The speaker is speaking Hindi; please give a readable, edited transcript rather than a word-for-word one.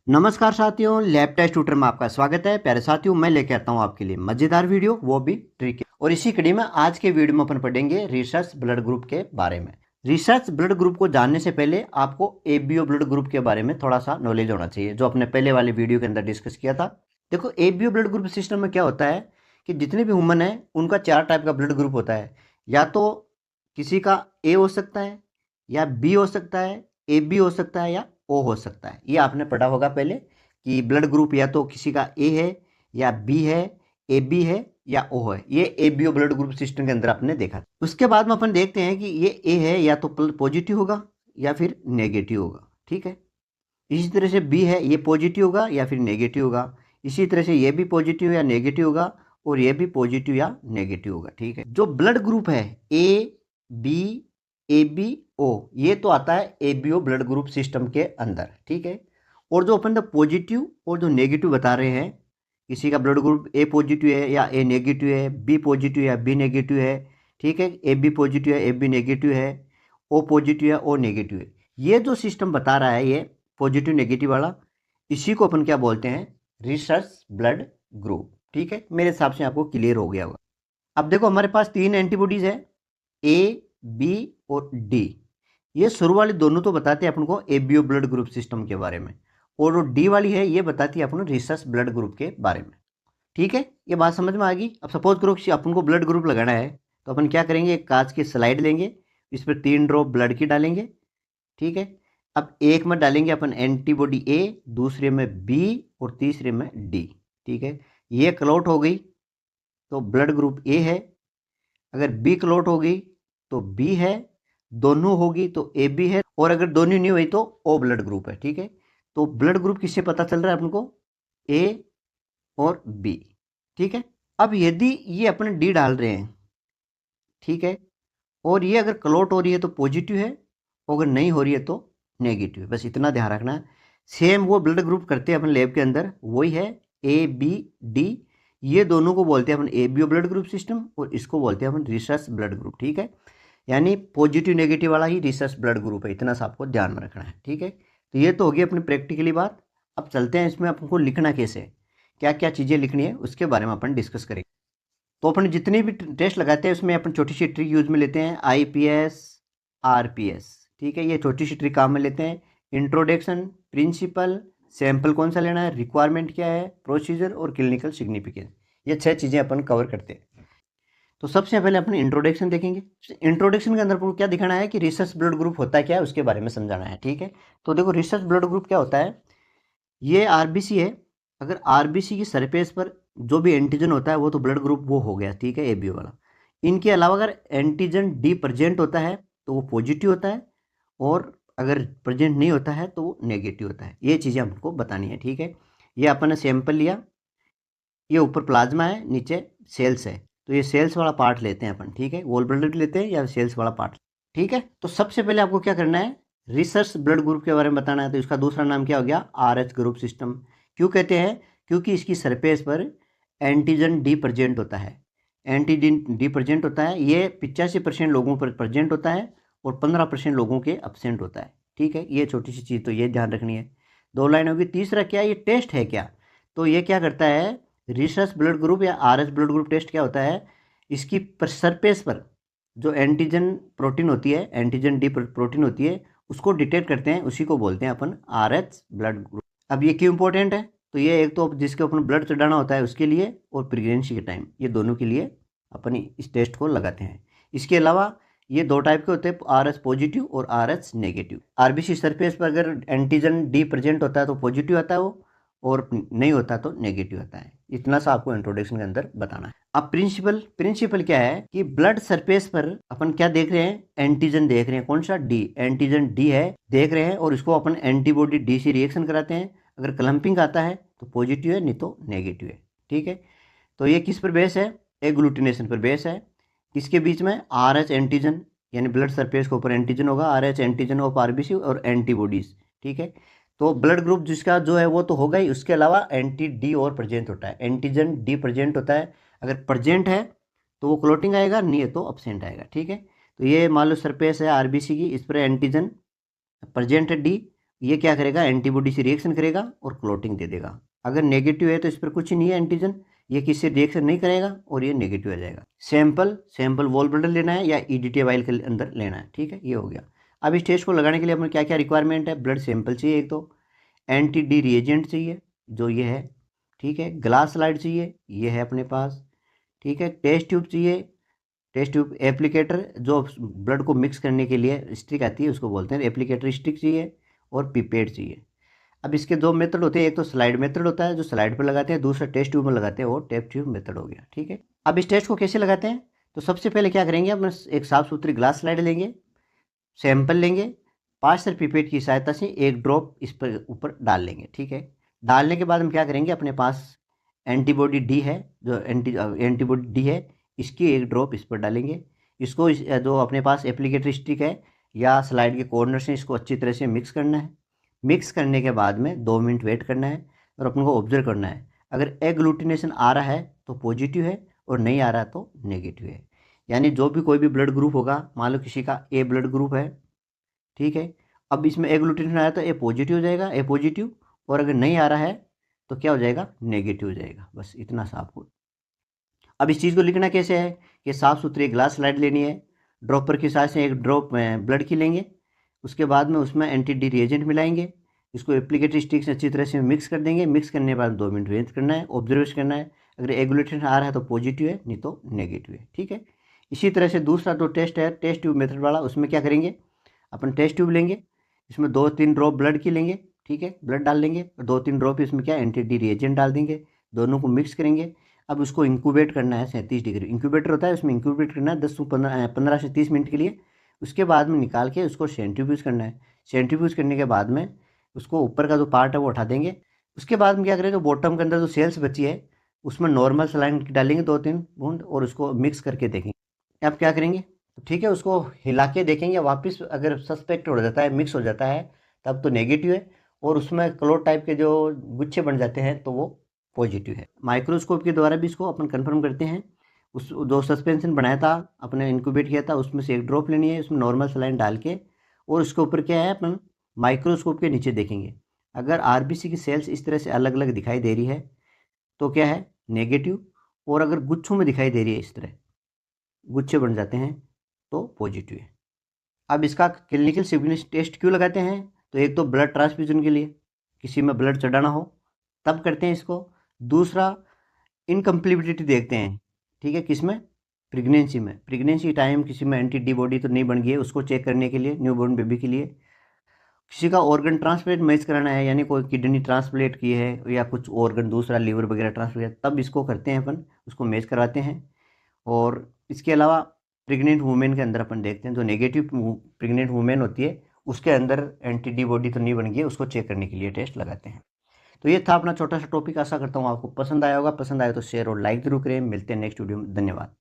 नमस्कार साथियों, लैब टेस्ट ट्यूटर में आपका स्वागत है। प्यारे साथियों, मैं लेके आता हूँ आपके लिए मजेदार वीडियो, वो भी ट्रिक। और इसी कड़ी में आज के वीडियो में अपन पढ़ेंगे रिसर्च ब्लड ग्रुप के बारे में। रिसर्च ब्लड ग्रुप को जानने से पहले आपको एबीओ ब्लड ग्रुप के बारे में थोड़ा सा नॉलेज होना चाहिए, जो अपने पहले वाले वीडियो के अंदर डिस्कस किया था। देखो, एबीओ ब्लड ग्रुप सिस्टम में क्या होता है कि जितने भी ह्यूमन है उनका 4 टाइप का ब्लड ग्रुप होता है। या तो किसी का ए हो सकता है, या बी हो सकता है, ए बी हो सकता है, या ओ हो सकता है। ये आपने पढ़ा होगा पहले कि ब्लड ग्रुप या तो किसी का ए है, या बी है, ए बी है, या ओ है। ये एबीओ ब्लड ग्रुप सिस्टम के अंदर आपने देखा। उसके बाद में अपन देखते हैं कि ये ए है, या तो पॉजिटिव होगा या फिर नेगेटिव होगा। ठीक है। इसी तरह से बी है, ये पॉजिटिव होगा या फिर नेगेटिव होगा। इसी तरह से ये भी पॉजिटिव या नेगेटिव होगा, और ये भी पॉजिटिव या नेगेटिव होगा। ठीक है। जो ब्लड ग्रुप है A B A B O, ये तो आता है एबीओ ब्लड ग्रुप सिस्टम के अंदर। ठीक है। और जो अपन पॉजिटिव और जो नेगेटिव बता रहे हैं, किसी का ब्लड ग्रुप ए पॉजिटिव है या ए नेगेटिव है, बी पॉजिटिव या बी नेगेटिव है। ठीक है। ए बी पॉजिटिव है, ए बी नेगेटिव है, ओ पॉजिटिव है, ओ नेगेटिव है। ये जो सिस्टम बता रहा है, ये पॉजिटिव नेगेटिव वाला, इसी को अपन क्या बोलते हैं? Research blood group. ठीक है। मेरे हिसाब से आपको क्लियर हो गया होगा। अब देखो, हमारे पास 3 एंटीबॉडीज है, ए बी और डी। ये शुरू वाली दोनों तो बताते हैं अपन को एबीओ ब्लड ग्रुप सिस्टम के बारे में, और जो डी वाली है ये बताती है अपन को रिसर्च ब्लड ग्रुप के बारे में। ठीक है। ये बात समझ में आ गई। अब सपोज करो कि अपन को ब्लड ग्रुप लगाना है, तो अपन क्या करेंगे? एक कांच की स्लाइड लेंगे, इस पर 3 ड्रॉप ब्लड की डालेंगे। ठीक है। अब एक में डालेंगे अपन एंटीबॉडी ए, दूसरे में बी, और तीसरे में डी। ठीक है। ये क्लॉट हो गई तो ब्लड ग्रुप ए है। अगर बी क्लॉट हो गई तो बी है। दोनों होगी तो ए बी है। और अगर दोनों नहीं हुई तो ओ ब्लड ग्रुप है। ठीक है। तो ब्लड ग्रुप किससे पता चल रहा है अपन को? ए और बी। ठीक है। अब यदि ये अपने डी डाल रहे हैं, ठीक है, और ये अगर क्लॉट हो रही है तो पॉजिटिव है, और अगर नहीं हो रही है तो नेगेटिव है। बस इतना ध्यान रखना है। सेम वो ब्लड ग्रुप करते हैं अपन लैब के अंदर, वही है ए बी डी। ये दोनों को बोलते हैं अपन एबीओ ब्लड ग्रुप सिस्टम, और इसको बोलते हैं अपन रिसर्च ब्लड ग्रुप। ठीक है। यानी पॉजिटिव नेगेटिव वाला ही रिसर्च ब्लड ग्रुप है, इतना सा आपको ध्यान में रखना है। ठीक है। तो ये तो होगी अपनी प्रैक्टिकली बात। अब चलते हैं इसमें अपन को लिखना कैसे है, क्या क्या चीज़ें लिखनी है, उसके बारे में अपन डिस्कस करेंगे। तो अपन जितने भी टेस्ट लगाते हैं उसमें अपन छोटी सी ट्रिक यूज में लेते हैं, आईपीएस, आरपीएस। ठीक है। ये छोटी सी ट्रिक काम में लेते हैं। इंट्रोडक्शन, प्रिंसिपल, सैंपल कौन सा लेना है, रिक्वायरमेंट क्या है, प्रोसीजर और क्लिनिकल सिग्निफिकेंस। ये 6 चीज़ें अपन कवर करते हैं। तो सबसे पहले अपन इंट्रोडक्शन देखेंगे। इंट्रोडक्शन के अंदर आपको क्या दिखाना है कि रिसर्च ब्लड ग्रुप होता है क्या है, उसके बारे में समझाना है। ठीक है। तो देखो, रिसर्च ब्लड ग्रुप क्या होता है? ये आरबीसी है। अगर आरबीसी की सरफेस पर जो भी एंटीजन होता है वो तो ब्लड ग्रुप वो हो गया। ठीक है, एबीओ वाला। इनके अलावा अगर एंटीजन डी प्रेजेंट होता है तो वो पॉजिटिव होता है, और अगर प्रेजेंट नहीं होता है तो वो नेगेटिव होता है। ये चीज़ें हमको बतानी है। ठीक है। ये अपन ने सैंपल लिया, ये ऊपर प्लाज्मा है, नीचे सेल्स है। तो ये सेल्स वाला पार्ट लेते हैं अपन। ठीक है। वॉल ब्लड लेते हैं या सेल्स वाला पार्ट। ठीक है। तो सबसे पहले आपको क्या करना है? रिसर्च ब्लड ग्रुप के बारे में बताना है। तो इसका दूसरा नाम क्या हो गया? RH group system. क्यों कहते हैं? क्योंकि इसकी सरफेस पर एंटीजन डी प्रेजेंट होता है। एंटीजन डी प्रेजेंट होता है, ये 85% लोगों पर प्रेजेंट होता है, और 15% लोगों के एब्सेंट होता है। ठीक है। ये छोटी सी चीज़ तो ये ध्यान रखनी है। 2 लाइन होगी। तीसरा क्या? ये टेस्ट है क्या? तो ये क्या करता है? रिसर्च ब्लड ग्रुप या आरएच ब्लड ग्रुप टेस्ट क्या होता है? इसकी सरफेस पर जो एंटीजन प्रोटीन होती है, एंटीजन डी प्रोटीन होती है, उसको डिटेक्ट करते हैं, उसी को बोलते हैं अपन आरएच ब्लड ग्रुप। अब ये क्यों इंपॉर्टेंट है? तो ये एक तो जिसके अपन ब्लड चढ़ाना होता है उसके लिए, और प्रेगनेंसी के टाइम, ये दोनों के लिए अपन इस टेस्ट को लगाते हैं। इसके अलावा ये 2 टाइप के होते हैं, आरएच पॉजिटिव और आरएच नेगेटिव। आरबीसी सरफेस पर अगर एंटीजन डी प्रेजेंट होता है तो पॉजिटिव आता है वो, और नहीं होता तो नेगेटिव आता है। इतना सा आपको इंट्रोडक्शन के अंदर बताना है। अब प्रिंसिपल, प्रिंसिपल क्या है कि ब्लड सरफेस पर अपन क्या देख रहे हैं? एंटीजन देख रहे हैं। कौन सा? डी। एंटीजन डी है, देख रहे हैं, और इसको अपन एंटीबॉडी डी से रिएक्शन कराते हैं। अगर क्लम्पिंग आता है तो पॉजिटिव है, नहीं तो नेगेटिव है। ठीक है। तो ये किस पर बेस है? एग्लूटिनेशन पर बेस है। इसके बीच में आर एच एंटीजन, यानी ब्लड सरफेस के ऊपर एंटीजन होगा, R H antigen of RBC और एंटीबॉडीज। ठीक है। तो ब्लड ग्रुप जिसका जो है वो तो होगा ही, उसके अलावा एंटी डी और प्रेजेंट होता है। एंटीजन डी प्रेजेंट होता है, अगर प्रेजेंट है तो वो क्लोटिंग आएगा, नहीं है तो अब्सेंट आएगा। ठीक है। तो ये मान लो सरफेस है आरबीसी की, इस पर एंटीजन प्रेजेंट है डी, ये क्या करेगा, एंटीबॉडी से रिएक्शन करेगा और क्लोटिंग दे देगा। अगर नेगेटिव है तो इस पर कुछ नहीं है एंटीजन, ये किससे रिएक्शन नहीं करेगा और ये नेगेटिव आ जाएगा। सैंपल वॉल ब्लडर लेना है या ईडीटी वाइल के अंदर लेना है, ठीक है, ये हो गया। अब इस टेस्ट को लगाने के लिए हमें क्या क्या रिक्वायरमेंट है, ब्लड सैंपल चाहिए एक तो, एंटी डी रिएजेंट चाहिए जो ये है, ठीक है, ग्लास स्लाइड चाहिए, ये है अपने पास, ठीक है, टेस्ट ट्यूब चाहिए, टेस्ट ट्यूब एप्लीकेटर जो ब्लड को मिक्स करने के लिए स्टिक आती है उसको बोलते हैं एप्लीकेटर स्टिक चाहिए, और पिपेट चाहिए। अब इसके दो मेथड होते हैं, एक तो स्लाइड मेथड होता है जो स्लाइड पर लगाते हैं, दूसरा टेस्ट ट्यूब में लगाते हैं, वो टेस्ट ट्यूब मेथड हो गया, ठीक है। अब इस टेस्ट को कैसे लगाते हैं, तो सबसे पहले क्या करेंगे, हम एक साफ सुथरी ग्लास स्लाइड लेंगे, सैंपल लेंगे, 5 पिपेट की सहायता से एक ड्रॉप इस पर ऊपर डाल लेंगे, ठीक है। डालने के बाद हम क्या करेंगे, अपने पास एंटीबॉडी डी है, जो एंटीबॉडी डी है, इसकी एक ड्रॉप इस पर डालेंगे। इसको जो अपने पास एप्लीकेटर स्टिक है या स्लाइड के कॉर्नर से इसको अच्छी तरह से मिक्स करना है। मिक्स करने के बाद में 2 मिनट वेट करना है और अपन को ऑब्जर्व करना है। अगर एग्लूटिनेशन आ रहा है तो पॉजिटिव है और नहीं आ रहा है तो नेगेटिव है। यानी जो भी कोई भी ब्लड ग्रुप होगा, मान लो किसी का ए ब्लड ग्रुप है, ठीक है, अब इसमें एग्लूटिनेशन आया तो ए पॉजिटिव हो जाएगा, ए पॉजिटिव, और अगर नहीं आ रहा है तो क्या हो जाएगा, नेगेटिव हो जाएगा। बस इतना सा आपको। अब इस चीज़ को लिखना कैसे है कि साफ़ सुथरी ग्लास स्लाइड लेनी है, ड्रॉपर के साथ से एक ड्रॉप ब्लड की लेंगे, उसके बाद में उसमें एंटी डी रिएजेंट मिलाएंगे, इसको एप्लीकेटर स्टिक से अच्छी तरह से मिक्स कर देंगे। मिक्स करने के बाद 2 मिनट वेट करना है, ऑब्जर्वेशन करना है। अगर एग्लूटिनेशन आ रहा है तो पॉजिटिव है, नहीं तो नेगेटिव है, ठीक है। इसी तरह से दूसरा जो टेस्ट है, टेस्ट ट्यूब मेथड वाला, उसमें क्या करेंगे, अपन टेस्ट ट्यूब लेंगे, इसमें 2-3 ड्रॉप ब्लड की लेंगे, ठीक है, ब्लड डाल लेंगे, 2-3 ड्रॉप इसमें क्या एंटी डी रिएजेंट डाल देंगे, दोनों को मिक्स करेंगे। अब उसको इंक्यूबेट करना है 37 डिग्री, इंक्यूबेटर होता है, उसमें इंक्यूबेट करना है 15 से 30 मिनट के लिए। उसके बाद में निकाल के उसको सेंट्रीफ्यूज करना है। सेंट्रीफ्यूज करने के बाद में उसको ऊपर का जो पार्ट है वो हटा देंगे। उसके बाद में क्या करें, जो बॉटम के अंदर जो सेल्स बची है उसमें नॉर्मल सलाइन डालेंगे 2-3 बूंद, और उसको मिक्स करके देखेंगे। अब क्या करेंगे, तो ठीक है, उसको हिला के देखेंगे, वापस अगर सस्पेक्ट हो जाता है, मिक्स हो जाता है, तब तो नेगेटिव है, और उसमें क्लोट टाइप के जो गुच्छे बन जाते हैं तो वो पॉजिटिव है। माइक्रोस्कोप के द्वारा भी इसको अपन कंफर्म करते हैं। उस जो सस्पेंशन बनाया था, अपने इंक्यूबेट किया था, उसमें से एक ड्रॉप लेनी है, उसमें नॉर्मल सलाइन डाल के, और उसके ऊपर क्या है, अपन माइक्रोस्कोप के नीचे देखेंगे। अगर आरबीसी की सेल्स इस तरह से अलग अलग दिखाई दे रही है तो क्या है, नेगेटिव, और अगर गुच्छों में दिखाई दे रही है, इस तरह गुच्छे बन जाते हैं, तो पॉजिटिव है। अब इसका क्लिनिकल सिग्निफिकेंस टेस्ट क्यों लगाते हैं, तो एक तो ब्लड ट्रांसफ्यूजन के लिए, किसी में ब्लड चढ़ाना हो तब करते हैं इसको। दूसरा, इनकम्प्लिबिलिटी देखते हैं, ठीक है, किसमें, प्रेगनेंसी में, प्रेगनेंसी टाइम किसी में एंटी डी बॉडी तो नहीं बन गई है, उसको चेक करने के लिए, न्यूबॉर्न बेबी के लिए। किसी का ऑर्गन ट्रांसप्लांट मैच कराना है, यानी कोई किडनी ट्रांसप्लांट की है या कुछ ऑर्गन दूसरा लीवर वगैरह ट्रांसप्लांट, तब इसको करते हैं अपन, उसको मैच करवाते हैं। और इसके अलावा प्रेग्नेंट वुमेन के अंदर अपन देखते हैं, जो नेगेटिव प्रेग्नेंट वुमेन होती है उसके अंदर एंटी डी बॉडी तो नहीं बन गई है, उसको चेक करने के लिए टेस्ट लगाते हैं। तो ये था अपना छोटा सा टॉपिक, आशा करता हूँ आपको पसंद आया होगा। पसंद आया तो शेयर और लाइक जरूर करें। मिलते हैं नेक्स्ट वीडियो में, धन्यवाद।